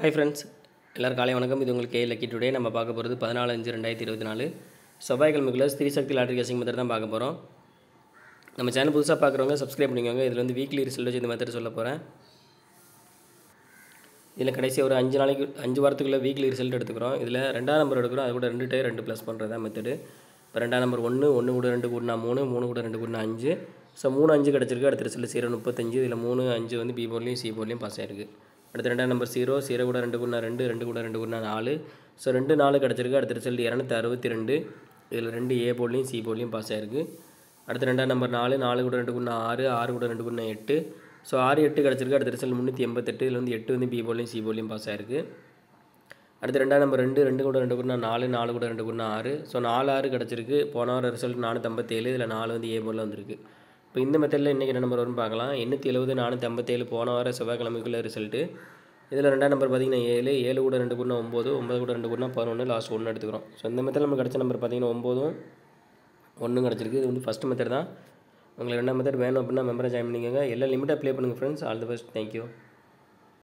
Hi friends, எல்லோரும் காலை வணக்கம். இது உங்களுக்கு லக்கி டுடே. நம்ம பார்க்க போகிறது 14/5/2024 செவ்வாய்க்கிழமைக்குள்ள ஸ்ரீ சக்தி லாட்ரி கேசிங் மெத்தட் தான் பார்க்க போகிறோம். நம்ம சேனல் புதுசாக பார்க்குறவங்க சப்ஸ்கிரைப் பண்ணிக்கோங்க. இதில் வந்து வீக்லி ரிசல்ட் வச்சு இந்த மெத்தட் சொல்ல போகிறேன். இதில் கடைசி ஒரு 5 வாரத்துக்குள்ளே வீக்லி ரிசல்ட் எடுத்துக்கிறோம். இதில் 2ஆம் நம்பர் எடுக்கிறோம். அது கூட 2 டை 2 ப்ளஸ் பண்ணுறது தான் மெத்தடு. இப்போ 2ஆம் நம்பர் 1 கூட 2 கூட்டினா 3 கூட 2 கூட்டினா 5. ஸோ 3 5 கிடச்சிருக்கு. அடுத்த ரிசல்ட் 0 35. இதில் 3 5 வந்து பி போர்ட்லேயும் சி போர்ட்லேயும் பாஸ் ஆகிருக்கு. அடுத்து 2ஆம் நம்பர் 0 கூட 2 கூட்டினா 2 கூட 2 கூட்டினா 4. ஸோ 2 4 கிடச்சிருக்கு. அடுத்த ரிசல்ட் 262. இதில் 2 ஏ போர்ட்லேயும் சி போர்ட்லேயும் பாஸ் ஆகிருக்கு. அடுத்து 2ஆம் நம்பர் 4 கூட 2 கூட்டினா 6 கூட 2 கூட்டினா 8. ஸோ 6 8 கிடச்சிருக்கு. அடுத்த ரிசல்ட் 388. இதில் வந்து 8 வந்து பி போர்ட்லேயும் சி போர்ட்லேயும் பாஸ் ஆகிருக்கு. அடுத்து 2ஆம் நம்பர் 2 கூட 2 கூட்டினா 4 கூட 2 கூட்டினா 6. ஸோ 4 6 கிடச்சிருக்கு. போன வாரம் ரிசல்ட் 457. இதில் 4 வந்து ஏ போர்டில் வந்திருக்கு. இப்போ இந்த மெத்தடில் இன்றைக்கி என்ன நம்பர் வரும்னு பார்க்கலாம். 870 457 போன வாரம் செவ்வாய்க்கிழமைக்குள்ள ரிசல்ட்டு. இதில் 2ஆம் நம்பர் பார்த்திங்கன்னா 7 கூட 2 கூட்டினா 9 கூட 2 கூட்டினா 11, லாஸ்ட் 1 எடுத்துக்கிறோம். ஸோ இந்த மெத்தடில் நம்ம கிடச்ச நம்பர் பார்த்திங்கன்னா 9 1 கிடச்சிருக்கு. இது வந்து ஃபஸ்ட்டு மெத்தட் தான். உங்களுக்கு 2ஆம் மெத்தட் வேணும் அப்படின்னா மெம்பரை ஜாயின் பண்ணிக்கோங்க. எல்லாம் லிமிட்டாக ப்ளே பண்ணுங்கள் friends. All the best. Thank you.